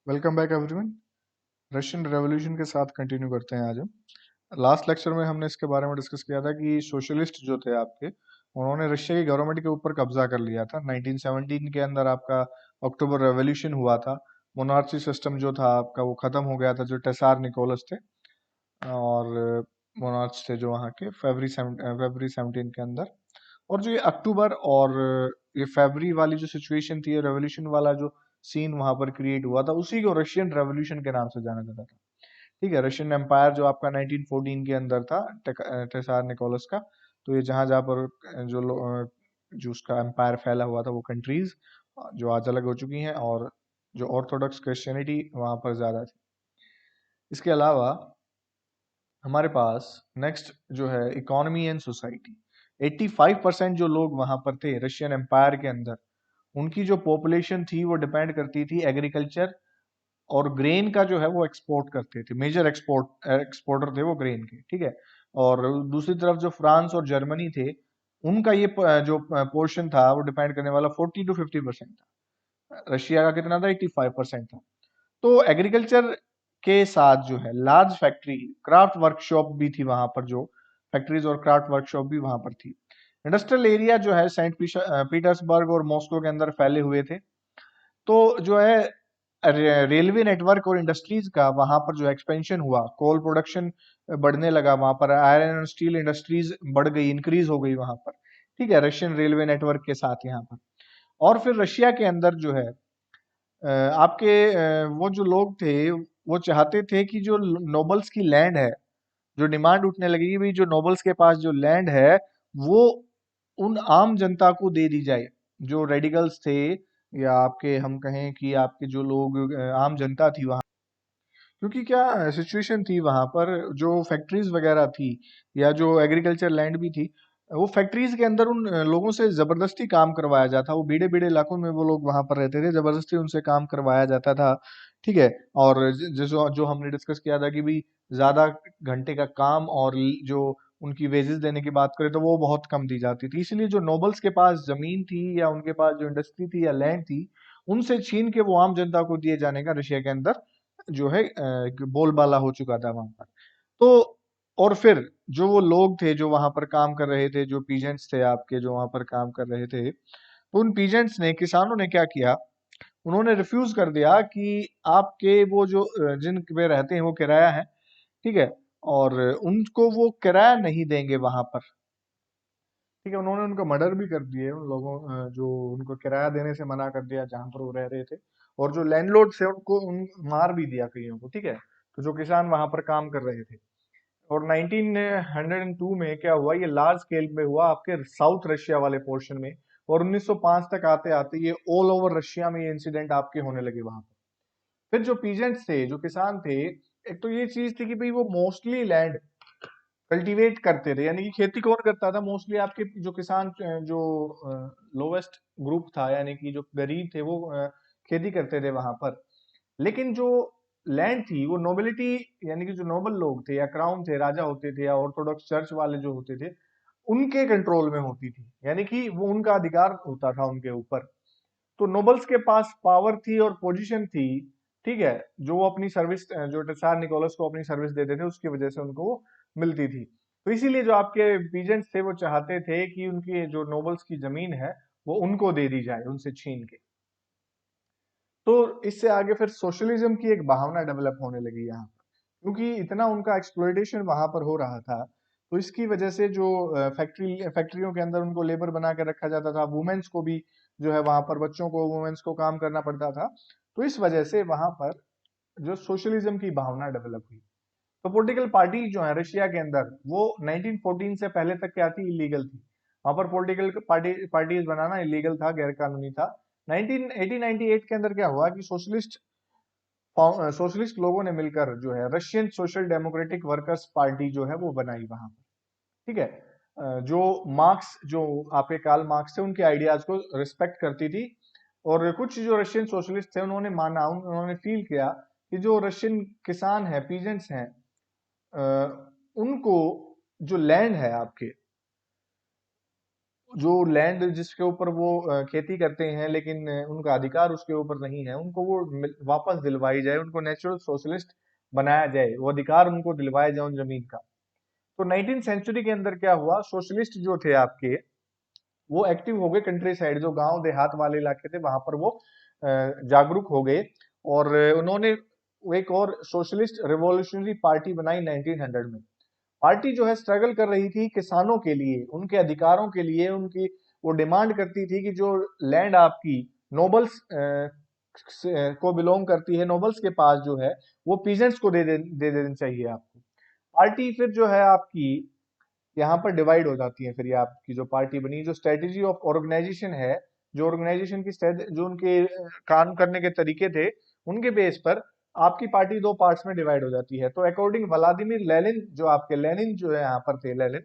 Welcome back everyone. Russian revolution के साथ continue करते हैं आज हम। लास्ट लेक्चर में हमने इसके बारे में डिस्कस किया था कि सोशलिस्ट जो थे आपके, उन्होंने रशिया की गवर्नमेंट के ऊपर कब्जा कर लिया था। 1917 के अंदर आपका अक्टूबर रेवोल्यूशन हुआ था। मोनार्ची सिस्टम जो था आपका वो खत्म हो गया था, जो टेसार निकोलस थे और मोनार्च थे जो वहाँ के फरवरी 17 के अंदर। और जो ये अक्टूबर और ये फरवरी वाली जो सिचुएशन थी, रेवोल्यूशन वाला जो सीन वहां पर क्रिएट हुआ था, उसी को रशियन रेवोल्यूशन के नाम से जाना जाता था। ठीक है, रशियन एम्पायर जो आपका 1914 के अंदर था, टेसार निकोलस का। तो ये जहां जहां पर जो उसका एम्पायर फैला हुआ था, वो कंट्रीज जो आज अलग हो चुकी हैं, और जो ऑर्थोडॉक्स क्रिश्चियनिटी वहां पर ज्यादा थी। इसके अलावा हमारे पास नेक्स्ट जो है इकोनॉमी एंड सोसाइटी। 85% जो लोग वहां पर थे रशियन एम्पायर के अंदर, उनकी जो पॉपुलेशन थी वो डिपेंड करती थी एग्रीकल्चर और ग्रेन का जो है वो एक्सपोर्ट करते थे। मेजर एक्सपोर्टर थे वो ग्रेन के। ठीक है, और दूसरी तरफ जो फ्रांस और जर्मनी थे, उनका ये जो पोर्शन था वो डिपेंड करने वाला 40 to 50% था। रशिया का कितना था? 85% था। तो एग्रीकल्चर के साथ जो है लार्ज फैक्ट्री, क्राफ्ट वर्कशॉप भी थी वहां पर, जो फैक्ट्रीज और क्राफ्ट वर्कशॉप भी वहां पर थी। इंडस्ट्रियल एरिया जो है सेंट पीटर्सबर्ग और मॉस्को के अंदर फैले हुए थे। तो जो है रेलवे नेटवर्क और इंडस्ट्रीज का वहां पर जो एक्सपेंशन हुआ, कोल प्रोडक्शन बढ़ने लगा वहां पर, आयरन एंड स्टील इंडस्ट्रीज बढ़ गई, इंक्रीज हो गई वहां पर। ठीक है, रशियन रेलवे नेटवर्क के साथ यहाँ पर। और फिर रशिया के अंदर जो है आपके वो जो लोग थे, वो चाहते थे कि जो नोबल्स की लैंड है, जो डिमांड उठने लगी कि भाई जो नोबल्स के पास जो लैंड है, वो उन आम जनता को दे दी जाए। जो रेडिकल्स थे, या आपके हम कहें कि आपके जो लोग आम जनता थी वहां, क्योंकि क्या सिचुएशन थी वहां पर, जो फैक्ट्रीज वगैरह थी या जो एग्रीकल्चर लैंड भी थी, वो फैक्ट्रीज के अंदर उन लोगों से जबरदस्ती काम करवाया जाता। वो बीड़े बीड़े इलाकों में वो लोग वहां पर रहते थे, जबरदस्ती उनसे काम करवाया जाता था। ठीक है, और जो जो हमने डिस्कस किया था कि भाई ज्यादा घंटे का काम और जो उनकी वेजेस देने की बात करें तो वो बहुत कम दी जाती थी। इसलिए जो नोबल्स के पास जमीन थी या उनके पास जो इंडस्ट्री थी या लैंड थी, उनसे छीन के वो आम जनता को दिए जाने का रशिया के अंदर जो है बोलबाला हो चुका था वहां पर। तो और फिर जो वो लोग थे जो वहां पर काम कर रहे थे, जो पीजेंट्स थे आपके जो वहां पर काम कर रहे थे, तो उन पीजेंट्स ने, किसानों ने क्या किया, उन्होंने रिफ्यूज कर दिया कि आपके वो जो जिन पे रहते हैं वो किराया है। ठीक है, और उनको वो किराया नहीं देंगे वहां पर। ठीक है, उन्होंने उनका मर्डर भी कर दिए, उन लोगों जो उनको किराया देने से मना कर दिया जहां पर वो रह रहे थे। और जो लैंडलॉर्ड थे उनको मार भी दिया कईयों को। ठीक है, तो जो किसान वहां पर काम कर रहे थे। और 1902 में क्या हुआ, ये लार्ज स्केल पे हुआ आपके साउथ रशिया वाले पोर्शन में। और 1905 तक आते आते ये ऑल ओवर रशिया में ये इंसिडेंट आपके होने लगे वहां पर। फिर जो पीजेंट्स थे, जो किसान थे, एक तो ये चीज थी कि भाई वो मोस्टली लैंड कल्टीवेट करते थे। यानी कि खेती कौन करता था? मोस्टली आपके जो किसान जो लोवेस्ट ग्रुप था, यानी कि जो गरीब थे, वो खेती करते थे वहां पर। लेकिन जो लैंड थी वो नोबिलिटी, यानी कि जो नोबल लोग थे या क्राउन थे, राजा होते थे या ऑर्थोडॉक्स चर्च वाले जो होते थे, उनके कंट्रोल में होती थी। यानी कि वो उनका अधिकार होता था उनके ऊपर। तो नोबल्स के पास पावर थी और पोजीशन थी। ठीक है, जो वो अपनी सर्विस, जो टेसार निकोलस को अपनी सर्विस देते थे, उसकी वजह से उनको वो मिलती थी। तो इसीलिए जो आपके पीजेंट्स थे वो चाहते थे कि उनकी जो नोबल्स की जमीन है वो उनको दे दी जाए, उनसे छीन के। तो इससे आगे फिर सोशलिज्म की एक भावना डेवलप होने लगी यहाँ पर, क्योंकि इतना उनका एक्सप्लॉयटेशन वहां पर हो रहा था। तो इसकी वजह से जो फैक्ट्रियों के अंदर उनको लेबर बना के रखा जाता था, वुमेन्स को भी जो है वहां पर, बच्चों को, वुमेन्स को काम करना पड़ता था। तो इस वजह से वहां पर जो सोशलिज्म की भावना डेवलप हुई। तो पॉलिटिकल पार्टी जो है रशिया के अंदर, वो 1914 से पहले तक क्या थी? इलीगल थी। वहां पर पॉलिटिकल पार्टीज बनाना इलीगल था, गैर कानूनी था। 1898 के अंदर क्या हुआ कि सोशलिस्ट लोगों ने मिलकर जो है Russian social democratic workers party जो है वो बनाई वहां पर। ठीक है, जो मार्क्स, जो आपके कार्ल मार्क्स थे, उनके आइडियाज को रिस्पेक्ट करती थी। और कुछ जो रशियन सोशलिस्ट थे उन्होंने माना, उन्होंने फील किया कि जो रशियन किसान है, पीजेंट्स हैं, उनको जो लैंड है आपके, जो लैंड जिसके ऊपर वो खेती करते हैं, लेकिन उनका अधिकार उसके ऊपर नहीं है, उनको वो वापस दिलवाई जाए, उनको नेचुरल सोशलिस्ट बनाया जाए, वो अधिकार उनको दिलवाया जाए उन जमीन का। तो 19th सेंचुरी के अंदर क्या हुआ, सोशलिस्ट जो थे आपके, वो एक्टिव हो गए कंट्री साइड, जो गांव देहात वाले इलाके थे वहां पर वो जागरूक हो गए, और उन्होंने एक और सोशलिस्ट रिवॉल्यूशनरी पार्टी बनाई 1900 में। पार्टी जो है स्ट्रगल कर रही थी किसानों के लिए, उनके अधिकारों के लिए, उनकी वो डिमांड करती थी कि जो लैंड आपकी नोबल्स को बिलोंग करती है, नोबल्स के पास जो है वो पीजेंट्स को दे देनी चाहिए आपको। पार्टी फिर जो है आपकी यहाँ पर डिवाइड हो जाती है, फिर ये आपकी जो पार्टी बनी, जो स्ट्रेटेजी ऑफ ऑर्गेनाइजेशन है, जो ऑर्गेनाइजेशन की जो उनके काम करने के तरीके थे, उनके बेस पर आपकी पार्टी दो पार्ट्स में डिवाइड हो जाती है। तो अकॉर्डिंग व्लादिमीर लेनिन, जो आपके लेनिन जो है यहाँ पर थे लेनिन,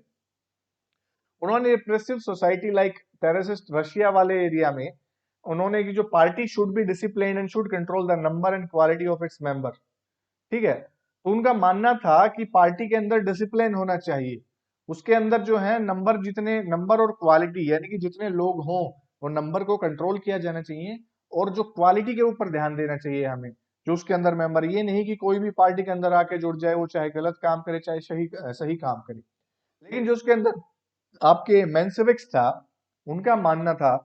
उन्होंने repressive society like terrorist Russia वाले एरिया में उन्होंने की जो party should be discipline and should control the number and quality of its member, ठीक है। तो उनका मानना था कि पार्टी के अंदर डिसिप्लिन होना चाहिए, उसके अंदर जो है नंबर, जितने नंबर और क्वालिटी, यानी कि जितने लोग हों वो नंबर को कंट्रोल किया जाना चाहिए, और जो क्वालिटी के ऊपर ध्यान देना चाहिए हमें, जो उसके अंदर मेंबर, ये नहीं कि कोई भी पार्टी के अंदर आके जुड़ जाए, वो चाहे गलत काम करे चाहे सही सही काम करे। लेकिन जो उसके अंदर आपके मेंसेविक्स था, उनका मानना था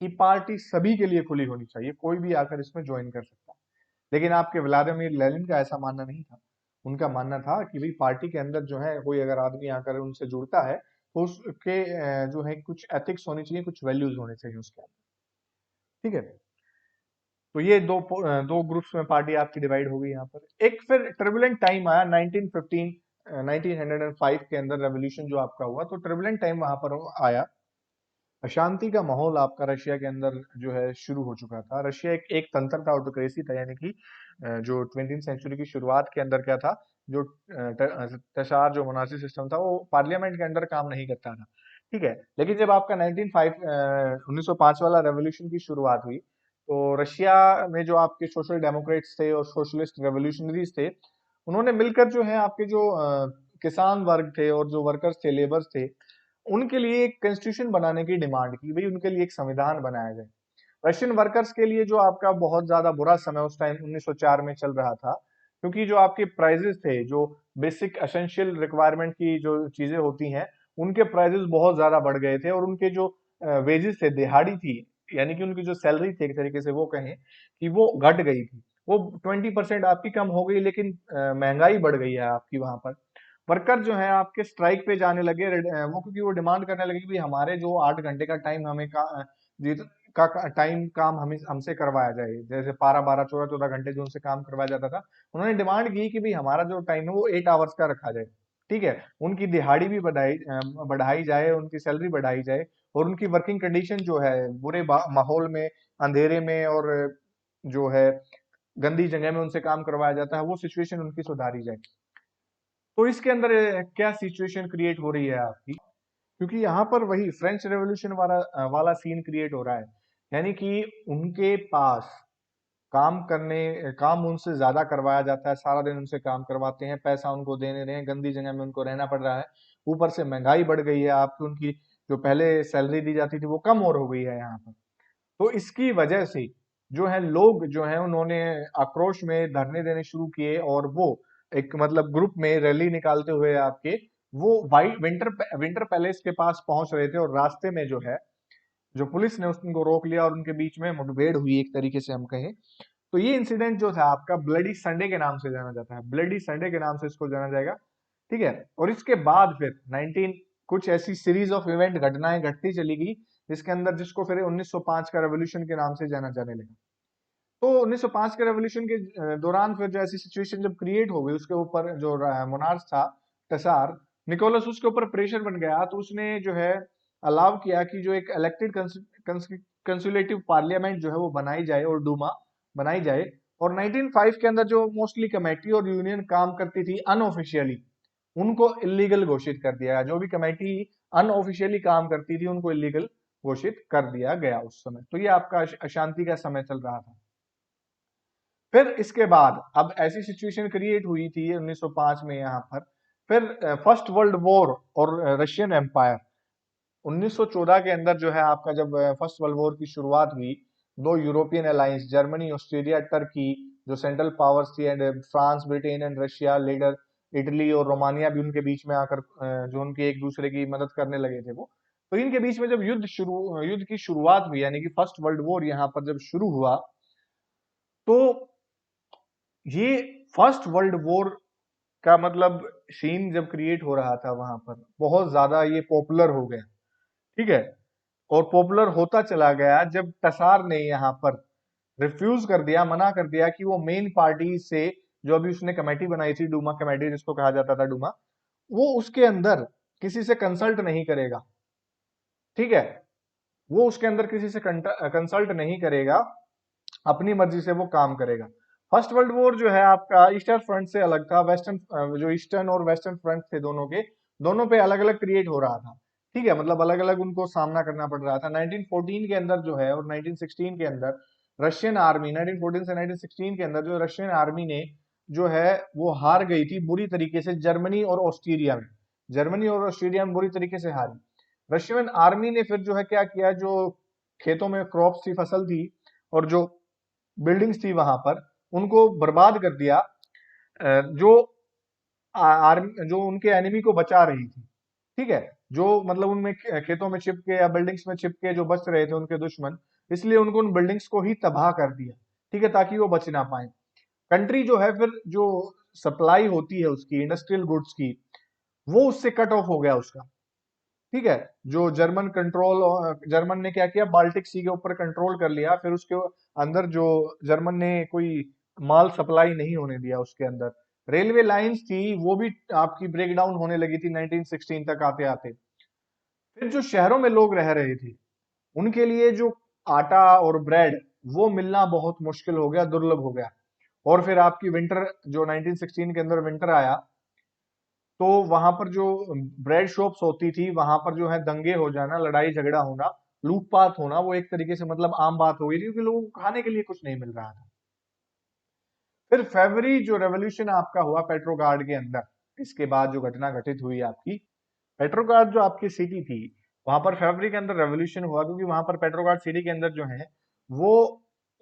कि पार्टी सभी के लिए खुली होनी चाहिए, कोई भी आकर इसमें ज्वाइन कर सकता है। लेकिन आपके व्लादिमीर लेनिन का ऐसा मानना नहीं था। उनका मानना था कि भाई पार्टी के अंदर जो है कोई अगर आदमी आकर उनसे जुड़ता है तो उसके जो है कुछ एथिक्स होनी चाहिए, कुछ वैल्यूज होने चाहिए उसके अंदर, ठीक है। तो ये दो ग्रुप्स में पार्टी आपकी डिवाइड हो गई यहाँ पर। एक फिर टर्बुलेंट टाइम आया 1915 1905 के अंदर रेवोल्यूशन जो आपका हुआ, तो टर्बुलेंट टाइम वहां पर आया। अशांति का माहौल आपका रशिया के अंदर जो है शुरू हो चुका था। रशिया एक तंत्र था, ऑटोक्रेसी था, यानी कि जो 20th सेंचुरी की शुरुआत के अंदर क्या था, जो तसार जो मोनार्ची सिस्टम था वो पार्लियामेंट के अंदर काम नहीं करता था, ठीक है। लेकिन जब आपका 1905 वाला रेवोल्यूशन की शुरुआत हुई, तो रशिया में जो आपके सोशल डेमोक्रेट्स थे और सोशलिस्ट रेवोल्यूशनरीज थे, उन्होंने मिलकर जो है आपके जो किसान वर्ग थे और जो वर्कर्स थे, लेबर्स थे, उनके लिए एक कॉन्स्टिट्यूशन बनाने की डिमांड की, भाई उनके लिए एक संविधान बनाया जाए। रशियन वर्कर्स के लिए जो आपका बहुत ज्यादा बुरा समय उस टाइम 1904 में चल रहा था, क्योंकि जो आपके प्राइजेस थे, जो बेसिक एसेंशियल रिक्वायरमेंट की जो चीजें होती हैं, उनके प्राइजेस बहुत ज्यादा बढ़ गए थे, और उनके जो वेजेस थे, दिहाड़ी थी, यानी कि उनकी जो सैलरी थी, एक तरीके से वो कहें कि वो घट गई थी, वो 20% आपकी कम हो गई, लेकिन महंगाई बढ़ गई है आपकी वहां पर। वर्कर जो है आपके स्ट्राइक पे जाने लगे, वो क्योंकि वो डिमांड करने लगे कि भाई हमारे जो 8 घंटे का टाइम हमें का टाइम काम हमें हमसे करवाया जाए, जैसे 12 12 14 14 घंटे जो उनसे काम करवाया जाता था, उन्होंने डिमांड की कि भाई हमारा जो टाइम है वो 8 आवर्स का रखा जाए, ठीक है। उनकी दिहाड़ी भी बढ़ाई जाए, उनकी सैलरी बढ़ाई जाए, और उनकी वर्किंग कंडीशन जो है बुरे माहौल में, अंधेरे में, और जो है गंदी जगह में उनसे काम करवाया जाता है, वो सिचुएशन उनकी सुधारी जाए। तो इसके अंदर क्या सिचुएशन क्रिएट हो रही है आपकी, क्योंकि यहाँ पर वही फ्रेंच रेवोल्यूशन वाला सीन क्रिएट हो रहा है, यानी कि उनके पास काम उनसे ज्यादा करवाया जाता है, सारा दिन उनसे काम करवाते हैं, पैसा उनको देने रहे हैं, गंदी जगह में उनको रहना पड़ रहा है, ऊपर से महंगाई बढ़ गई है आपकी, उनकी जो पहले सैलरी दी जाती थी वो कम और हो गई है यहाँ पर। तो इसकी वजह से जो है लोग जो है उन्होंने आक्रोश में धरने देने शुरू किए, और वो एक मतलब ग्रुप में रैली निकालते हुए आपके वो वाइट विंटर पैलेस के पास पहुंच रहे थे, और रास्ते में जो है जो पुलिस ने उनको रोक लिया, और उनके बीच में मुठभेड़ हुई, एक तरीके से हम कहें। तो ये इंसिडेंट जो था आपका ब्लडी संडे के नाम से जाना जाता है, ब्लडी संडे के नाम से इसको जाना जाएगा, ठीक है। और इसके बाद फिर 19 कुछ ऐसी सीरीज ऑफ इवेंट घटनाएं घटती चली गई, जिसके अंदर जिसको फिर 1905 का रेवोल्यूशन के नाम से जाना जाने लगा। तो 1905 के रेवोल्यूशन के दौरान फिर जो ऐसी सिचुएशन जब क्रिएट हो गई, उसके ऊपर जो मोनार्च था टसार निकोलस, उसके ऊपर प्रेशर बन गया, तो उसने जो है अलाउ किया कि जो एक इलेक्टेड कंसुलेटिव पार्लियामेंट जो है वो बनाई जाए, और डूमा बनाई जाए। और 1905 के अंदर जो मोस्टली कमेटी और यूनियन काम करती थी अनऑफिशियली, उनको इलीगल घोषित कर दिया गया। जो भी कमेटी अनऑफिशियली काम करती थी उनको इलीगल घोषित कर दिया गया उस समय। तो ये आपका अशांति का समय चल रहा था। फिर इसके बाद अब ऐसी सिचुएशन क्रिएट हुई थी 1905 में यहाँ पर, फिर फर्स्ट वर्ल्ड वॉर और रशियन एम्पायर, 1914 के अंदर जो है आपका जब फर्स्ट वर्ल्ड वॉर की शुरुआत हुई, दो European alliance Germany, Australia, Turkey जो सेंट्रल पावर्स थी and France, Britain and Russia leader, Italy और रोमानिया भी उनके बीच में आकर जो उनके एक दूसरे की मदद करने लगे थे वो। तो इनके बीच में जब युद्ध की शुरुआत हुई यानी कि फर्स्ट वर्ल्ड वॉर यहाँ पर जब शुरू हुआ, तो ये फर्स्ट वर्ल्ड वॉर का मतलब सीन जब क्रिएट हो रहा था वहां पर बहुत ज्यादा ये पॉपुलर हो गया। ठीक है, और पॉपुलर होता चला गया जब टसार ने यहाँ पर रिफ्यूज कर दिया, मना कर दिया कि वो मेन पार्टी से जो अभी उसने कमेटी बनाई थी, डूमा कमेटी जिसको कहा जाता था डूमा, वो उसके अंदर किसी से कंसल्ट नहीं करेगा। ठीक है, वो उसके अंदर किसी से कंसल्ट नहीं करेगा, अपनी मर्जी से वो काम करेगा। फर्स्ट वर्ल्ड वॉर जो है आपका ईस्टर्न फ्रंट से अलग था। वेस्टर्न जो ईस्टर्न और वेस्टर्न फ्रंट थे दोनों के, दोनों पे अलग अलग क्रिएट हो रहा था। ठीक है, मतलब अलग अलग उनको सामना करना पड़ रहा था। 1914 के अंदर जो है और 1916 के अंदर रशियन आर्मी, 1914 से 1916 के अंदर जो रशियन आर्मी ने जो है वो हार गई थी बुरी तरीके से जर्मनी और ऑस्ट्रेलिया में। जर्मनी और ऑस्ट्रेलिया में बुरी तरीके से हारी। रशियन आर्मी ने फिर जो है क्या किया, जो खेतों में क्रॉप्स थी, फसल थी और जो बिल्डिंग्स थी वहां पर, उनको बर्बाद कर दिया। जो आर्मी जो उनके एनिमी को बचा रही थी, ठीक है, जो मतलब उनमें खेतों में छिप के या बिल्डिंग्स में छिप के जो बच रहे थे उनके दुश्मन, इसलिए उनको उन बिल्डिंग्स को ही तबाह कर दिया। ठीक है, ताकि वो बच ना पाए। कंट्री जो है फिर जो सप्लाई होती है उसकी इंडस्ट्रियल गुड्स की, वो उससे कट ऑफ हो गया उसका। ठीक है, जो जर्मन ने क्या किया, बाल्टिक सी के ऊपर कंट्रोल कर लिया। फिर उसके अंदर जो जर्मन ने कोई माल सप्लाई नहीं होने दिया उसके अंदर। रेलवे लाइंस थी वो भी आपकी ब्रेक डाउन होने लगी थी 1916 तक आते आते। फिर जो शहरों में लोग रह रहे थे उनके लिए जो आटा और ब्रेड वो मिलना बहुत मुश्किल हो गया, दुर्लभ हो गया। और फिर आपकी विंटर जो 1916 के अंदर विंटर आया, तो वहां पर जो ब्रेड शॉप्स होती थी वहां पर जो है दंगे हो जाना, लड़ाई झगड़ा होना, लूटपाट होना, वो एक तरीके से मतलब आम बात हो गई थी क्योंकि लोगों को खाने के लिए कुछ नहीं मिल रहा था। फिर फरवरी जो रेवोल्यूशन आपका हुआ पेट्रोगार्ड के अंदर, इसके बाद जो घटना घटित हुई आपकी, पेट्रोगार्ड जो आपकी सिटी थी वहां पर फरवरी के अंदर रेवोल्यूशन हुआ क्योंकि वहां पर पेट्रोगार्ड सिटी के अंदर जो है वो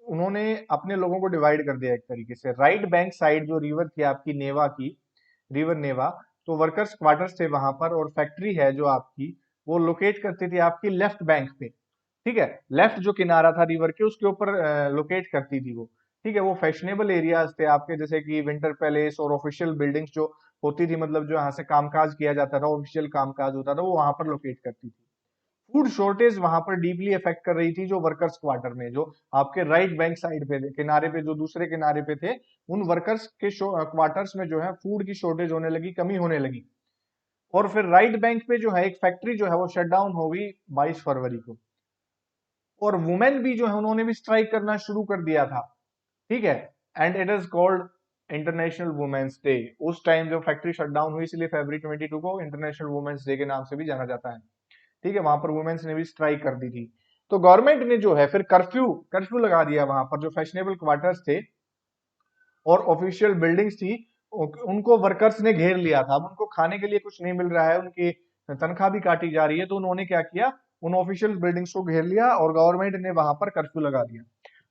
उन्होंने अपने लोगों को डिवाइड कर दिया एक तरीके से। राइट बैंक साइड जो रिवर थी आपकी नेवा की, रिवर नेवा, तो वर्कर्स क्वार्टर्स थे वहां पर, और फैक्ट्री है जो आपकी वो लोकेट करती थी आपकी लेफ्ट बैंक पे। ठीक है, लेफ्ट जो किनारा था रिवर के उसके ऊपर लोकेट करती थी वो। ठीक है, वो फैशनेबल एरियाज थे आपके, जैसे कि विंटर पैलेस और ऑफिशियल बिल्डिंग्स जो होती थी, मतलब जो यहाँ से कामकाज किया जाता था, ऑफिशियल कामकाज होता था, वो वहां पर लोकेट करती थी। फूड शॉर्टेज वहां पर डीपली इफेक्ट कर रही थी जो वर्कर्स क्वार्टर में, जो आपके राइट बैंक साइड पे थे, किनारे पे, जो दूसरे किनारे पे थे, उन वर्कर्स के क्वार्टर्स में जो है फूड की शॉर्टेज होने लगी, कमी होने लगी। और फिर राइट बैंक पे जो है एक फैक्ट्री जो है वो शट डाउन हो गई 22 फरवरी को। और वुमेन भी जो है उन्होंने भी स्ट्राइक करना शुरू कर दिया था। ठीक है, and it is called International Women's Day. उस टाइम जो फैक्ट्री शट डाउन हुई इसलिए फरवरी 22 को इंटरनेशनल वुमेन्स डे के नाम से भी जाना जाता है। ठीक है, वहां पर वुमेन्स ने भी स्ट्राइक कर दी थी। तो गवर्नमेंट ने जो है फिर कर्फ्यू कर्फ्यू लगा दिया वहां पर, जो फैशनेबल क्वार्टर्स थे और ऑफिशियल बिल्डिंग्स थी, उनको वर्कर्स ने घेर लिया था। अब उनको खाने के लिए कुछ नहीं मिल रहा है, उनकी तनख्वाह भी काटी जा रही है, तो उन्होंने क्या किया, उन ऑफिशियल बिल्डिंग्स को घेर लिया और गवर्नमेंट ने वहां पर कर्फ्यू लगा दिया।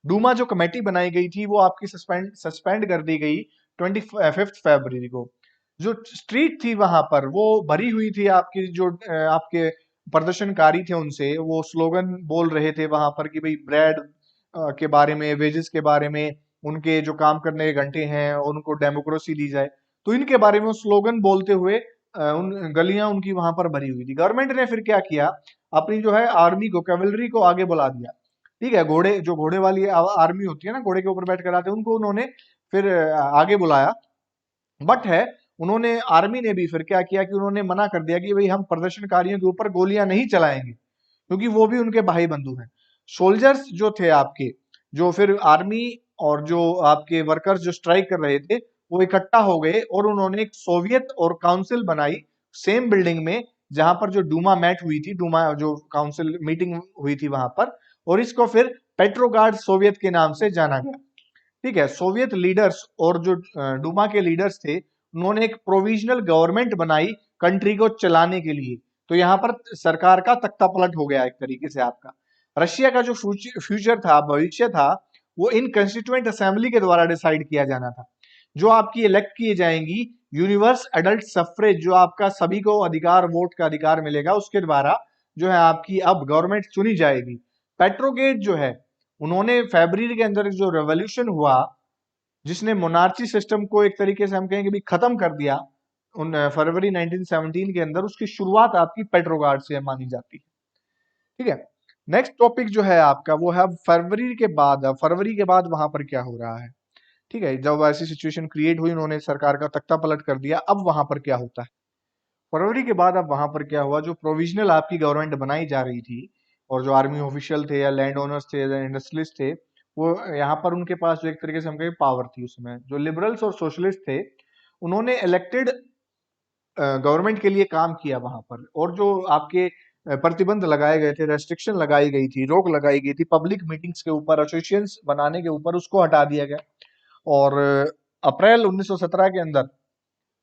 डूमा जो कमेटी बनाई गई थी वो आपकी सस्पेंड कर दी गई 25 फरवरी को। जो स्ट्रीट थी वहां पर वो भरी हुई थी आपकी, जो आपके प्रदर्शनकारी थे उनसे, वो स्लोगन बोल रहे थे वहां पर कि भाई ब्रेड के बारे में, वेजेस के बारे में, उनके जो काम करने के घंटे हैं और उनको डेमोक्रेसी दी जाए, तो इनके बारे में स्लोगन बोलते हुए उन गलियां उनकी वहां पर भरी हुई थी। गवर्नमेंट ने फिर क्या किया, अपनी जो है आर्मी को, कैवलरी को आगे बुला दिया। ठीक है, घोड़े, जो घोड़े वाली आर्मी होती है ना, घोड़े के ऊपर बैठ कर आते हैं, उनको उन्होंने फिर आगे बुलाया। बट है, उन्होंने आर्मी ने भी फिर क्या किया कि उन्होंने मना कर दिया कि भाई हम प्रदर्शनकारियों के ऊपर गोलियां नहीं चलाएंगे, क्योंकि वो भी उनके भाई बंधु हैं। सोल्जर्स जो थे आपके, जो फिर आर्मी और जो आपके वर्कर्स जो स्ट्राइक कर रहे थे, वो इकट्ठा हो गए और उन्होंने एक सोवियत और काउंसिल बनाई सेम बिल्डिंग में, जहां पर जो डूमा मैट हुई थी, डूमा जो काउंसिल मीटिंग हुई थी वहां पर, और इसको फिर पेट्रोगार्ड सोवियत के नाम से जाना गया। ठीक है, सोवियत लीडर्स और जो डूमा के लीडर्स थे, उन्होंने एक प्रोविजनल गवर्नमेंट बनाई कंट्री को चलाने के लिए, तो यहाँ पर सरकार का तख्ता पलट हो गया एक तरीके से आपका। रशिया का जो फ्यूचर था, भविष्य था, वो इन कंस्टिट्यूएंट असेंबली के द्वारा डिसाइड किया जाना था, जो आपकी इलेक्ट किए जाएंगी यूनिवर्स एडल्ट सफ्रेज, जो आपका सभी को अधिकार, वोट का अधिकार मिलेगा, उसके द्वारा जो है आपकी अब गवर्नमेंट चुनी जाएगी। पेट्रोगेट जो है, उन्होंने फरवरी के अंदर जो रेवोल्यूशन हुआ, जिसने मोनार्ची सिस्टम को एक तरीके से हम कहेंगे भी खत्म कर दिया, उन फरवरी 1917 के अंदर, उसकी शुरुआत आपकी पेट्रोगार्ड से मानी जाती है। ठीक है, नेक्स्ट टॉपिक जो है आपका वो है फरवरी के बाद। फरवरी के बाद वहां पर क्या हो रहा है? ठीक है, जब ऐसी सिचुएशन क्रिएट हुई, उन्होंने सरकार का तख्ता पलट कर दिया, अब वहां पर क्या होता है? फरवरी के बाद अब वहां पर क्या हुआ? जो प्रोविजनल आपकी गवर्नमेंट बनाई जा रही थी, और जो आर्मी ऑफिशियल थे या लैंड ओनर्स थे या इंडस्ट्रियलिस्ट थे, वो यहाँ पर उनके पास जो एक तरीके से हम कहें पावर थी उसमें, जो लिबरल्स और सोशलिस्ट थे, उन्होंने इलेक्टेड गवर्नमेंट के लिए काम किया वहां पर। और जो आपके प्रतिबंध लगाए गए थे, रेस्ट्रिक्शन लगाई गई थी, रोक लगाई गई थी पब्लिक मीटिंग्स के ऊपर, एसोसिएशंस बनाने के ऊपर, उसको हटा दिया गया। और अप्रैल 1917 के अंदर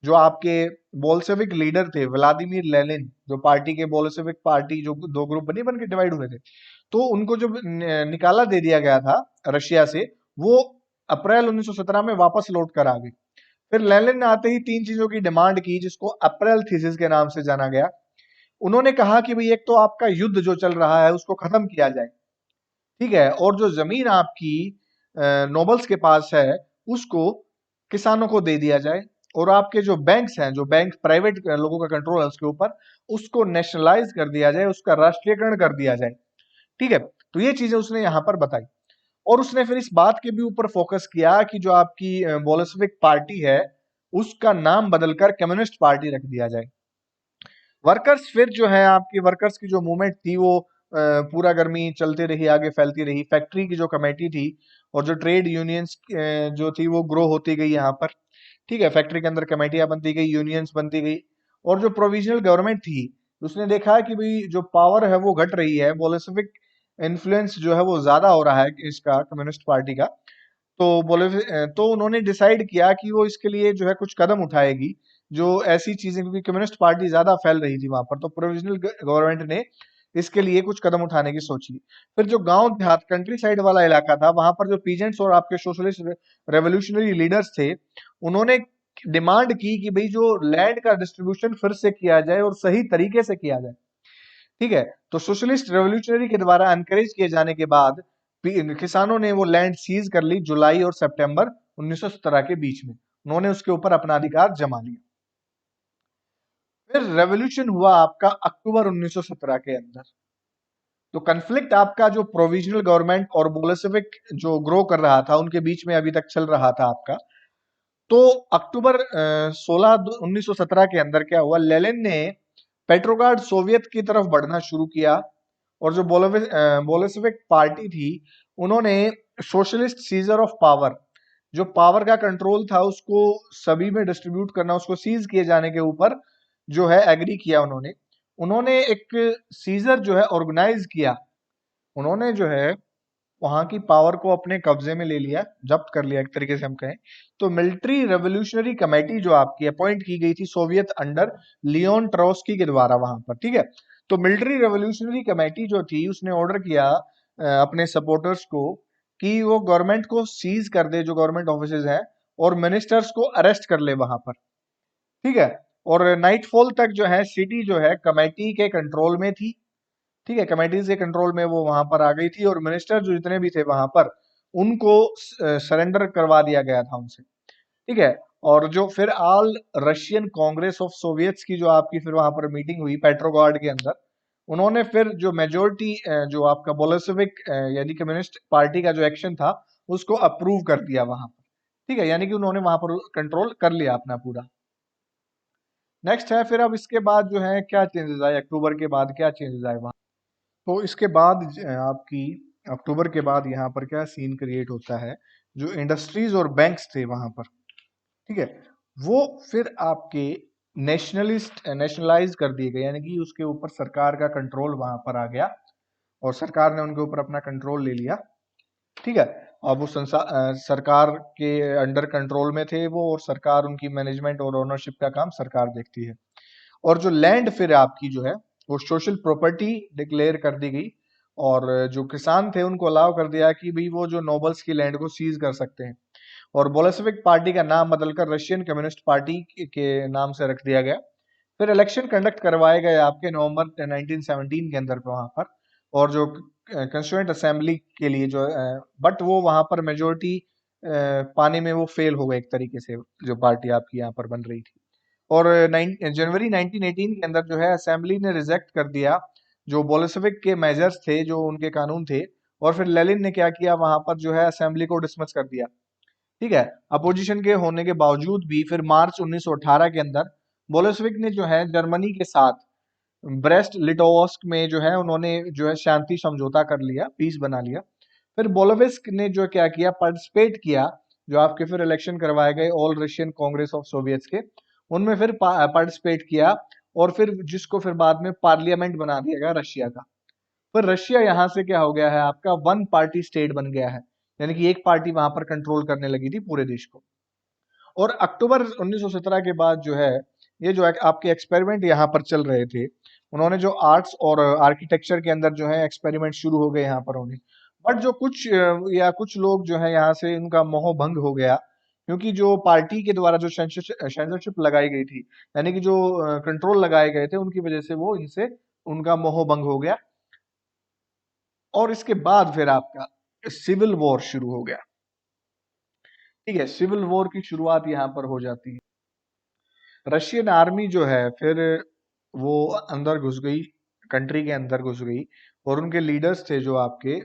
जो आपके बोल्शेविक लीडर थे व्लादिमीर लेनिन, जो पार्टी के बोल्शेविक पार्टी जो दो ग्रुप बन के डिवाइड हुए थे, तो उनको जब निकाला दे दिया गया था रशिया से, वो अप्रैल 1917 में वापस लौट कर आ गए। फिर लेनिन ने आते ही तीन चीजों की डिमांड की, जिसको अप्रैल थीसिस के नाम से जाना गया। उन्होंने कहा कि भाई एक तो आपका युद्ध जो चल रहा है उसको खत्म किया जाए, ठीक है, और जो जमीन आपकी नोबल्स के पास है उसको किसानों को दे दिया जाए, और आपके जो बैंक्स हैं, जो बैंक प्राइवेट लोगों का कंट्रोल है उसके ऊपर, उसको नेशनलाइज कर दिया जाए, उसका राष्ट्रीयकरण कर दिया जाए। ठीक है, तो ये चीजें उसने यहाँ पर बताई। और उसने फिर इस बात के भी ऊपर फोकस किया कि जो आपकी बोल्शेविक पार्टी है उसका नाम बदलकर कम्युनिस्ट पार्टी रख दिया जाए। वर्कर्स फिर जो है आपकी वर्कर्स की जो मूवमेंट थी वो पूरा गर्मी चलती रही, आगे फैलती रही। फैक्ट्री की जो कमेटी थी और जो ट्रेड यूनियंस जो थी वो ग्रो होती गई यहाँ पर। ठीक है, फैक्ट्री के अंदर कमेटियां बनती गई, यूनियंस बनती गई। और जो प्रोविजनल गवर्नमेंट थी, उसने देखा कि भाई जो पावर है वो घट रही है, बोल्शेविक इन्फ्लुएंस जो है वो ज्यादा हो रहा है इसका, कम्युनिस्ट पार्टी का। तो तो उन्होंने डिसाइड किया कि वो इसके लिए जो है कुछ कदम उठाएगी, जो ऐसी चीजें, क्योंकि कम्युनिस्ट पार्टी ज्यादा फैल रही थी वहां पर, तो प्रोविजनल गवर्नमेंट ने इसके लिए कुछ कदम उठाने की सोची। फिर जो गांव देहात कंट्री साइड वाला इलाका था, वहां पर जो पीजेंट्स और आपके सोशलिस्ट रेवोल्यूशनरी लीडर्स थे, उन्होंने डिमांड की कि भाई जो लैंड का डिस्ट्रीब्यूशन फिर से किया जाए और सही तरीके से किया जाए। ठीक है, तो सोशलिस्ट रेवोल्यूशनरी के द्वारा एनकरेज किए जाने के बाद किसानों ने वो लैंड सीज कर ली जुलाई और सितंबर 1917 के बीच में। उन्होंने उसके ऊपर अपना अधिकार जमा लिया। फिर रेवोल्यूशन हुआ आपका अक्टूबर 1917 के अंदर। तो कन्फ्लिक्ट आपका जो प्रोविजनल गवर्नमेंट और बोल्शेविक जो ग्रो कर रहा था उनके बीच में अभी तक चल रहा था आपका। तो अक्टूबर 16 1917 के अंदर क्या हुआ, लेनिन ने पेट्रोग्राड सोवियत की तरफ बढ़ना शुरू किया, और जो बोल्शेविक पार्टी थी, उन्होंने सोशलिस्ट सीजर ऑफ पावर, जो पावर का कंट्रोल था उसको सभी में डिस्ट्रीब्यूट करना, उसको सीज किए जाने के ऊपर जो है एग्री किया। उन्होंने उन्होंने एक सीजर जो है ऑर्गेनाइज किया। उन्होंने जो है वहां की पावर को अपने कब्जे में ले लिया, जब्त कर लिया एक तरीके से हम कहें। तो मिलिट्री रेवोल्यूशनरी कमेटी जो आपकी अपॉइंट की गई थी सोवियत अंडर लियोन ट्रोस्की के द्वारा वहां पर, ठीक है। तो मिलिट्री रेवोल्यूशनरी कमेटी जो थी उसने ऑर्डर किया अपने सपोर्टर्स को कि वो गवर्नमेंट को सीज कर दे, जो गवर्नमेंट ऑफिसेज हैं, और मिनिस्टर्स को अरेस्ट कर ले वहां पर। ठीक है, और नाइटफॉल तक जो है सिटी जो है कमेटी के कंट्रोल में थी। ठीक है, कमेटीज के कंट्रोल में वो वहां पर आ गई थी, और मिनिस्टर जो जितने भी थे वहां पर उनको सरेंडर करवा दिया गया था उनसे। ठीक है, और जो फिर all Russian Congress of Soviets की जो आपकी फिर वहां पर मीटिंग हुई पेट्रोगार्ड के अंदर, उन्होंने फिर जो मेजोरिटी जो आपका बोल्शेविक यानी कम्युनिस्ट पार्टी का जो एक्शन था उसको अप्रूव कर दिया वहां पर। ठीक है, यानी कि उन्होंने वहां पर कंट्रोल कर लिया अपना पूरा। नेक्स्ट है फिर अब इसके बाद जो है क्या चेंजेस आए, अक्टूबर के बाद क्या चेंजेस आए वहां। तो इसके बाद आपकी अक्टूबर के बाद यहाँ पर क्या सीन क्रिएट होता है, जो इंडस्ट्रीज और बैंक्स थे वहां पर, ठीक है, वो फिर आपके नेशनलाइज कर दिए गए, यानी कि उसके ऊपर सरकार का कंट्रोल वहां पर आ गया, और सरकार ने उनके ऊपर अपना कंट्रोल ले लिया। ठीक है, अब वो सरकार के अंडर कंट्रोल में थे वो, और सरकार उनकी मैनेजमेंट और ओनरशिप का काम सरकार देखती है। और जो लैंड फिर आपकी जो है वो सोशल प्रॉपर्टी डिक्लेयर कर दी गई, और जो किसान थे उनको अलाउ कर दिया कि भाई वो जो नोबल्स की लैंड को सीज कर सकते हैं। और बोल्शेविक पार्टी का नाम बदलकर रशियन कम्युनिस्ट पार्टी के नाम से रख दिया गया। फिर इलेक्शन कंडक्ट करवाए गए आपके नवंबर 1917 के अंदर पे वहां पर, और जो कंस्टिट्यूएंट असेंबली के लिए जो बट वो वहां पर मेजोरिटी पाने में वो फेल हो गए एक तरीके से, जो पार्टी आपकी यहाँ पर बन रही थी। और जनवरी 1918 के अंदर जो है असेंबली ने रिजेक्ट कर दिया जो बोल्शेविक के मेजर्स थे, जो उनके कानून थे। और फिर लेनिन ने क्या किया, वहां पर जो है असेंबली को डिसमिस कर दिया। ठीक है, अपोजिशन के होने के बावजूद भी फिर मार्च 1918 के अंदर बोल्शेविक ने जो है जर्मनी के साथ ब्रेस्ट लिटोवस्क में जो है उन्होंने जो है शांति समझौता कर लिया, पीस बना लिया। फिर बोलोविस्क ने जो क्या किया, पार्टिसिपेट किया, जो आपके फिर इलेक्शन करवाए गए all Russian Congress of Soviets के, उनमें फिर पार्टिसिपेट किया। और फिर जिसको फिर बाद में पार्लियामेंट बना दिया गया रशिया का। पर रशिया यहाँ से क्या हो गया है, आपका वन पार्टी स्टेट बन गया है, यानी कि एक पार्टी वहां पर कंट्रोल करने लगी थी पूरे देश को। और अक्टूबर 1917 के बाद जो है ये जो आपके एक्सपेरिमेंट यहाँ पर चल रहे थे, उन्होंने जो आर्ट्स और आर्किटेक्चर के अंदर जो है एक्सपेरिमेंट शुरू हो गए यहाँ पर होने। बट जो कुछ या कुछ लोग जो है यहाँ से उनका मोह भंग हो गया, क्योंकि जो पार्टी के द्वारा जो सेंसरशिप लगाई गई थी, यानी कि जो कंट्रोल लगाए गए थे, उनकी वजह से वो इनसे उनका मोह भंग हो गया। और इसके बाद फिर आपका सिविल वॉर शुरू हो गया। ठीक है, सिविल वॉर की शुरुआत यहाँ पर हो जाती है। रशियन आर्मी जो है फिर वो अंदर घुस गई, कंट्री के अंदर घुस गई, और उनके लीडर्स थे जो आपके,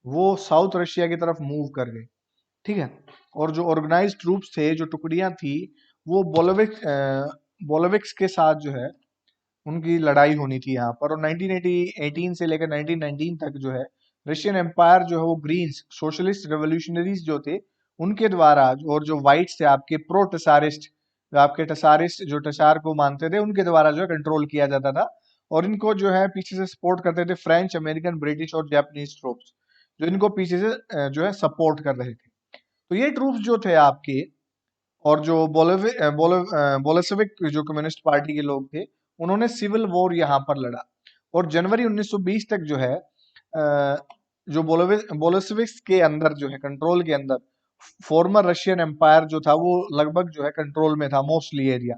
वो साउथ रशिया की तरफ मूव कर गए। ठीक है, और जो ऑर्गेनाइज ट्रूप्स थे, जो टुकड़ियां थी, वो बोलोविक्स के साथ जो है उनकी लड़ाई होनी थी यहाँ पर। और 1918 से लेकर 1919 तक जो है रशियन एम्पायर जो है वो ग्रीन्स सोशलिस्ट रेवोल्यूशनरीज जो थे उनके द्वारा, और जो व्हाइट्स थे आपके प्रो टसारिस्ट, जो आपके टसारिस्ट जो टसार को मानते थे, उनके द्वारा जो है कंट्रोल किया जाता था। और इनको जो है पीछे से सपोर्ट करते थे फ्रेंच, अमेरिकन, ब्रिटिश और जापानीज ट्रूप्स, जो इनको पीछे से जो है सपोर्ट कर रहे थे। तो ये ट्रूप्स जो थे आपके, और जो बोलेविक जो कम्युनिस्ट पार्टी के लोग थे, उन्होंने सिविल वॉर यहाँ पर लड़ा। और जनवरी 1920 तक जो है जो बोलेविक्स के अंदर जो है कंट्रोल के अंदर फॉर्मर रशियन एम्पायर जो था वो लगभग जो है कंट्रोल में था मोस्टली एरिया।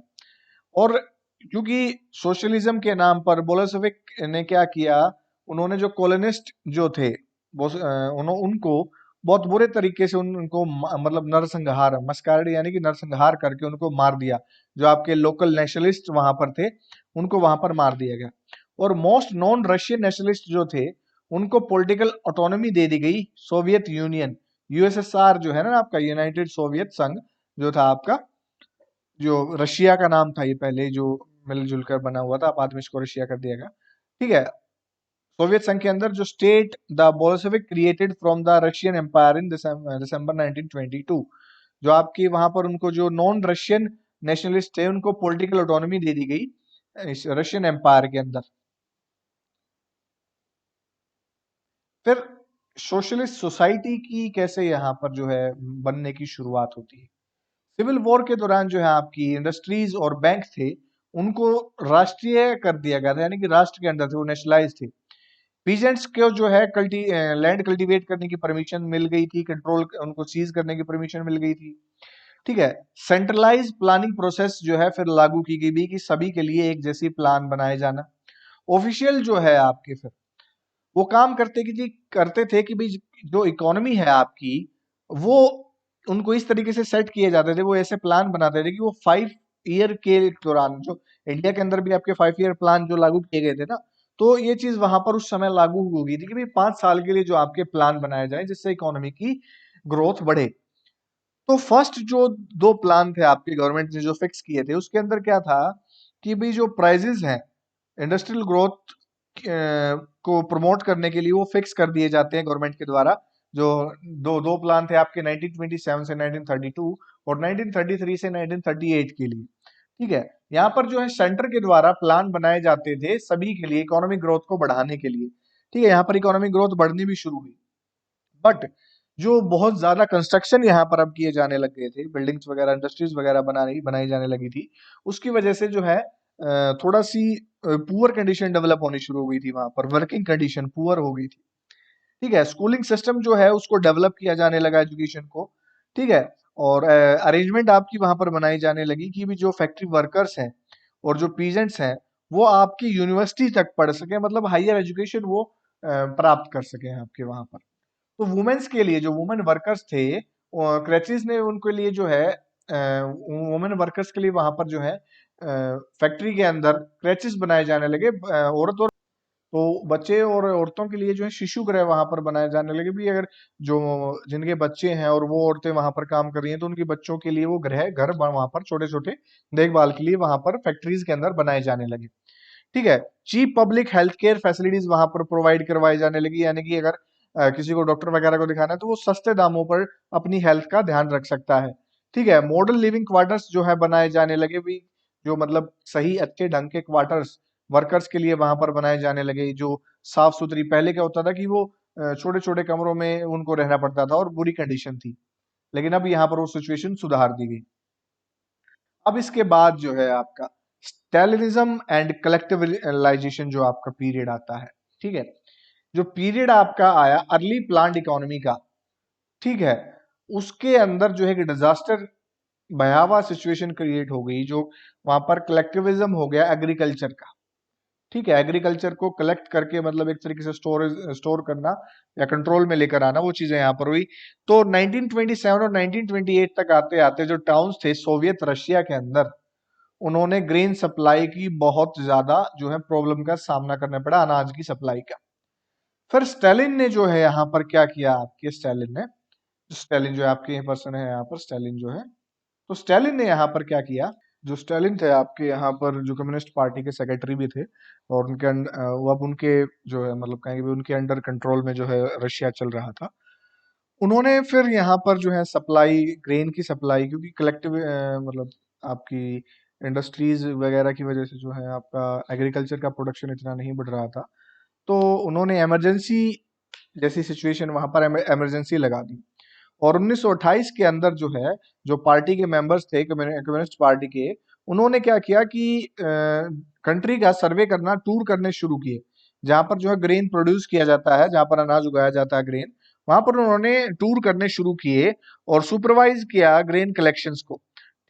और क्योंकि सोशलिज्म के नाम पर बोलेविक ने क्या किया, उन्होंने जो कॉलोनिस्ट जो थे उनको बहुत बुरे तरीके से उनको मतलब नरसंहार, मस्कार्ड यानी कि नरसंहार करके उनको मार दिया। जो आपके लोकल नेशनलिस्ट वहां पर थे, उनको वहां पर मार दिया गया। और मोस्ट नॉन रशियन नेशनलिस्ट जो थे, उनको पॉलिटिकल ऑटोनॉमी दे दी गई। सोवियत यूनियन, यूएसएसआर जो है ना आपका, यूनाइटेड सोवियत संघ जो था आपका, जो रशिया का नाम था ये पहले, जो मिलजुल कर बना हुआ था, बाद में इसको रशिया कर दिया गया। ठीक है, सोवियत संघ के अंदर जो state the Bolshevik created from the Russian empire in December 1922, जो आपकी वहां पर उनको जो नॉन रशियन नेशनलिस्ट थे उनको पॉलिटिकल ऑटोनॉमी दे दी गई इस रशियन एम्पायर के अंदर। फिर सोशलिस्ट सोसाइटी की कैसे यहाँ पर जो है बनने की शुरुआत होती है। सिविल वॉर के दौरान जो है आपकी इंडस्ट्रीज और बैंक थे, उनको राष्ट्रीय कर दिया गया था, यानी कि राष्ट्र के अंदर थे, वो नेशनलाइज थे। पीजेंट्स को जो है लैंड कल्टीवेट करने की परमिशन मिल गई थी, कंट्रोल उनको सीज करने की परमिशन मिल गई थी। ठीक है, सेंट्रलाइज प्लानिंग प्रोसेस जो है फिर लागू की गई भी, कि सभी के लिए एक जैसी प्लान बनाए जाना। ऑफिशियल जो है आपके फिर वो काम करते थे कि भाई जो इकोनॉमी है आपकी, वो उनको इस तरीके से सेट किए जाते थे, वो ऐसे प्लान बनाते थे कि वो 5 ईयर के दौरान, जो इंडिया के अंदर भी आपके 5 ईयर प्लान जो लागू किए गए थे ना, तो ये चीज वहां पर उस समय लागू हो गई थी कि भाई 5 साल के लिए जो आपके प्लान बनाए जाए जिससे इकोनॉमी की ग्रोथ बढ़े। तो फर्स्ट जो 2 प्लान थे आपके गवर्नमेंट ने जो फिक्स किए थे, उसके अंदर क्या था कि भाई जो प्राइजेस हैं इंडस्ट्रियल ग्रोथ को प्रमोट करने के लिए, वो फिक्स कर दिए जाते हैं गवर्नमेंट के द्वारा। जो दो दो प्लान थे आपके 1927 से 1932 और 1933 से 1938 के लिए। ठीक है, यहाँ पर जो है सेंटर के द्वारा प्लान बनाए जाते थे सभी के लिए इकोनॉमिक ग्रोथ को बढ़ाने के लिए। ठीक है, यहाँ पर इकोनॉमिक ग्रोथ बढ़नी भी शुरू हुई। बट जो बहुत ज्यादा कंस्ट्रक्शन यहाँ पर अब किए जाने लग गए थे, बिल्डिंग्स वगैरह, इंडस्ट्रीज वगैरह बनाई बनाई जाने लगी थी, उसकी वजह से जो है थोड़ा सी पुअर कंडीशन डेवलप होनी शुरू हो गई थी वहां पर, वर्किंग कंडीशन पुअर हो गई थी। ठीक है, स्कूलिंग सिस्टम जो है उसको डेवलप किया जाने लगा, एजुकेशन को। ठीक है, और अरेंजमेंट आपकी वहां पर बनाई जाने लगी कि भी जो फैक्ट्री वर्कर्स हैं और जो पीजेंट्स हैं वो आपकी यूनिवर्सिटी तक पढ़ सके, मतलब हायर एजुकेशन वो प्राप्त कर सके आपके वहां पर। तो वुमेन्स के लिए, जो वुमेन वर्कर्स थे, क्रैचिस ने उनके लिए जो है वुमेन वर्कर्स के लिए वहां पर जो है फैक्ट्री के अंदर क्रैचिस बनाए जाने लगे। औरत और तो बच्चे और औरतों के लिए जो है शिशु गृह वहां पर बनाए जाने लगे भी। अगर जो जिनके बच्चे हैं और वो औरतें वहां पर काम कर रही हैं तो उनके बच्चों के लिए वो घर वहां पर छोटे छोटे देखभाल के लिए वहां पर फैक्ट्रीज के अंदर बनाए जाने लगे। ठीक है, cheap public health care facilities वहां पर प्रोवाइड करवाई जाने लगी, यानी कि अगर किसी को डॉक्टर वगैरह को दिखाना है तो वो सस्ते दामों पर अपनी हेल्थ का ध्यान रख सकता है। ठीक है, मॉडल लिविंग क्वार्टर्स जो है बनाए जाने लगे भी, जो मतलब सही अच्छे ढंग के क्वार्टर्स वर्कर्स के लिए वहां पर बनाए जाने लगे, जो साफ सुथरी। पहले क्या होता था कि वो छोटे छोटे कमरों में उनको रहना पड़ता था और बुरी कंडीशन थी, लेकिन अब यहाँ पर वो सिचुएशन सुधार दी गई। अब इसके बाद जो है आपका स्टैलिनिज्म एंड कलेक्टिवलाइजेशन जो आपका पीरियड आता है। ठीक है, जो पीरियड आपका आया अर्ली प्लान्ड इकोनॉमी का, ठीक है, उसके अंदर जो है कि डिजास्टर भयावह सिचुएशन क्रिएट हो गई, जो वहां पर कलेक्टिविज्म हो गया एग्रीकल्चर का। ठीक है, एग्रीकल्चर को कलेक्ट करके मतलब एक तरीके से स्टोर करना या कंट्रोल में लेकर आना, वो चीजें यहाँ पर हुई। तो 1927 और 1928 तक आते आते जो टाउन्स थे सोवियत रशिया के अंदर, उन्होंने ग्रेन सप्लाई की बहुत ज्यादा जो है प्रॉब्लम का सामना करना पड़ा, अनाज की सप्लाई का। फिर स्टालिन ने जो है यहाँ पर क्या किया, आपके स्टालिन जो है आपके पर्सन है यहाँ पर, स्टालिन जो है, तो स्टालिन ने यहाँ पर क्या किया। जो स्टालिन थे आपके यहाँ पर, जो कम्युनिस्ट पार्टी के सेक्रेटरी भी थे, और वो अब उनके जो है मतलब कहेंगे भी उनके अंडर कंट्रोल में जो है रशिया चल रहा था। उन्होंने फिर यहाँ पर जो है सप्लाई, ग्रेन की सप्लाई, क्योंकि कलेक्टिव मतलब आपकी इंडस्ट्रीज वगैरह की वजह से जो है आपका एग्रीकल्चर का प्रोडक्शन इतना नहीं बढ़ रहा था, तो उन्होंने इमरजेंसी जैसी सिचुएशन वहां पर इमरजेंसी लगा दी। और 1928 के अंदर जो है, जो पार्टी के मेंबर्स थे कम्युनिस्ट पार्टी के, उन्होंने क्या किया कि कंट्री का सर्वे करना, टूर करने शुरू किए, जहां पर जो है ग्रेन प्रोड्यूस किया जाता है, जहां पर अनाज उगाया जाता है ग्रेन, वहां पर उन्होंने टूर करने शुरू किए और सुपरवाइज किया ग्रेन कलेक्शंस को।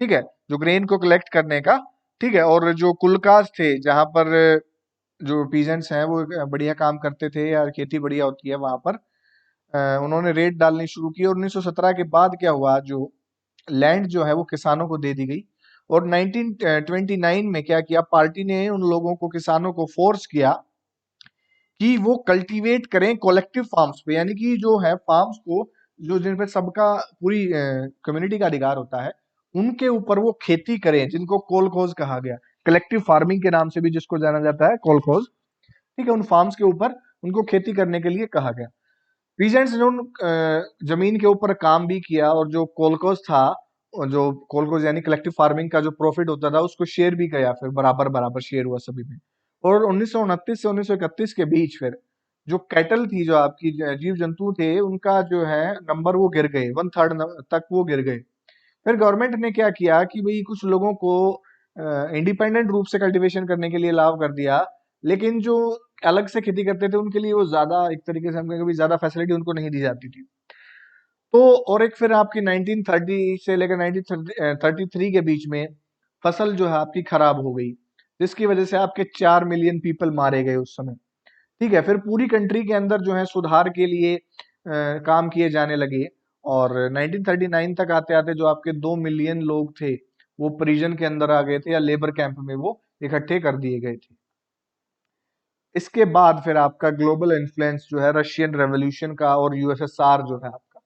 ठीक है, जो ग्रेन को कलेक्ट करने का। ठीक है, और जो कुलकास थे, जहां पर जो पीजेंट्स हैं वो बढ़िया काम करते थे या खेती बढ़िया होती है वहां पर, उन्होंने रेड डालनी शुरू की। और 1917 के बाद क्या हुआ, जो लैंड जो है वो किसानों को दे दी गई। और 1929 में क्या किया, पार्टी ने उन लोगों को, किसानों को फोर्स किया कि वो कल्टीवेट करें कलेक्टिव फार्म्स पे, यानी कि जो है फार्म्स को, जो जिन पे सबका पूरी कम्युनिटी का अधिकार होता है, उनके ऊपर वो खेती करें, जिनको कोलखोज कहा गया, कलेक्टिव फार्मिंग के नाम से भी जिसको जाना जाता है, कोलखोज। ठीक है, उन फार्म्स के ऊपर उनको खेती करने के लिए कहा गया। पीजेंट्स ने उन जमीन के ऊपर काम भी किया, और जो कोलकोज था, और जो कोलकोज यानी कलेक्टिव फार्मिंग का जो प्रॉफिट होता था उसको शेयर भी किया, फिर बराबर बराबर शेयर हुआ सभी में। और 1929 से 1931 के बीच फिर जो कैटल थी, जो आपकी जीव जंतु थे, उनका जो है नंबर वो गिर गए, वन थर्ड तक वो गिर गए। फिर गवर्नमेंट ने क्या किया कि भाई कुछ लोगों को इंडिपेंडेंट रूप से कल्टीवेशन करने के लिए अलाउ कर दिया, लेकिन जो अलग से खेती करते थे उनके लिए वो ज्यादा, एक तरीके से हम कहेंगे भी ज्यादा फैसिलिटी उनको नहीं दी जाती थी। तो और एक फिर आपकी 1930 से लेकर 1933 के बीच में फसल जो है आपकी खराब हो गई, जिसकी वजह से आपके 4 मिलियन पीपल मारे गए उस समय। ठीक है, फिर पूरी कंट्री के अंदर जो है सुधार के लिए काम किए जाने लगे। और 1939 तक आते आते जो आपके 2 मिलियन लोग थे वो प्रिजन के अंदर आ गए थे, या लेबर कैंप में वो इकट्ठे कर दिए गए थे। इसके बाद फिर आपका ग्लोबल इन्फ्लुएंस जो है रशियन रेवोल्यूशन का और यूएसएसआर जो है आपका।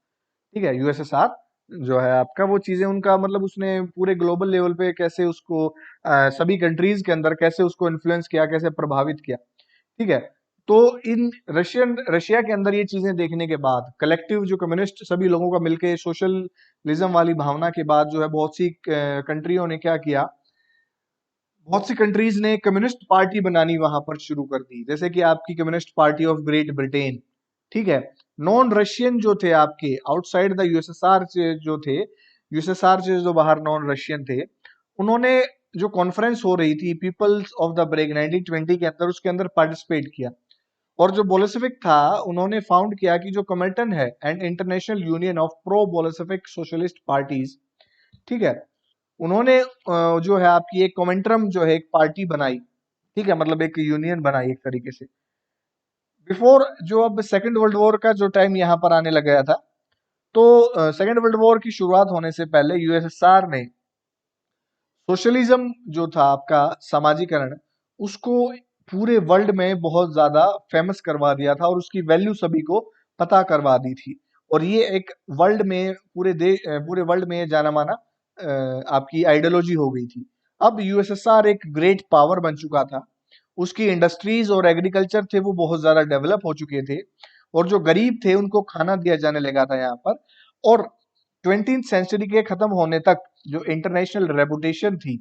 ठीक है, यूएसएसआर जो है आपका, वो चीजें उनका मतलब उसने पूरे ग्लोबल लेवल पे कैसे उसको सभी कंट्रीज के अंदर कैसे उसको इन्फ्लुएंस किया, कैसे प्रभावित किया। ठीक है, तो इन रशिया के अंदर ये चीजें देखने के बाद, कलेक्टिव जो कम्युनिस्ट सभी लोगों का मिलके सोशलिज्म वाली भावना के बाद जो है, बहुत सी कंट्रियों ने क्या किया, बहुत सी कंट्रीज ने कम्युनिस्ट पार्टी बनानी वहां पर शुरू कर दी, जैसे कि आपकी communist party of great Britain. ठीक है, नॉन रशियन जो थे आपके आउटसाइड द यूएसएसआर से जो थे, यूएसएसआर से जो बाहर नॉन रशियन थे, उन्होंने जो कॉन्फ्रेंस हो रही थी पीपल्स ऑफ द ब्रेक 1920 के अंदर, उसके अंदर पार्टिसिपेट किया। और जो बोल्शेविक था, उन्होंने फाउंड किया कि जो कमेल्टन है and international union of pro Bolshevik socialist parties, ठीक है, उन्होंने जो है आपकी एक कमेंट्रम जो है एक पार्टी बनाई, ठीक है, मतलब एक यूनियन बनाई एक तरीके से। बिफोर जो अब सेकेंड वर्ल्ड वॉर का जो टाइम यहाँ पर आने लग गया था, तो सेकेंड वर्ल्ड वॉर की शुरुआत होने से पहले यूएसएसआर ने सोशलिज्म जो था आपका सामाजिकरण, उसको पूरे वर्ल्ड में बहुत ज्यादा फेमस करवा दिया था और उसकी वैल्यू सभी को पता करवा दी थी। और ये एक वर्ल्ड में पूरे वर्ल्ड में जाना माना आपकी आइडियोलॉजी हो गई थी। अब यूएसएसआर एक ग्रेट पावर बन चुका था, उसकी इंडस्ट्रीज और एग्रीकल्चर थे वो बहुत ज्यादा डेवलप हो चुके थे, और जो गरीब थे उनको खाना दिया जाने लगा था यहाँ पर। और 20th सेंचुरी के खत्म होने तक जो इंटरनेशनल रेपुटेशन थी,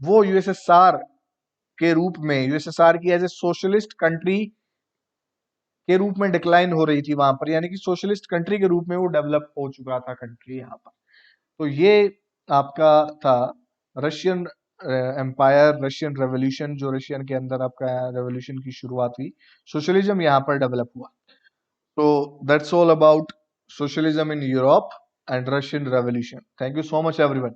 वो यूएसएसआर के रूप में, यूएसएसआर की एज ए सोशलिस्ट कंट्री के रूप में डिक्लाइन हो रही थी वहां पर, यानी कि सोशलिस्ट कंट्री के रूप में वो डेवलप हो चुका था कंट्री यहाँ पर। तो ये आपका था रशियन एम्पायर, रशियन रेवोल्यूशन, जो रशियन के अंदर आपका रेवोल्यूशन की शुरुआत हुई, सोशलिज्म यहाँ पर डेवलप हुआ। तो that's all about socialism in Europe and Russian revolution. Thank you so much everyone.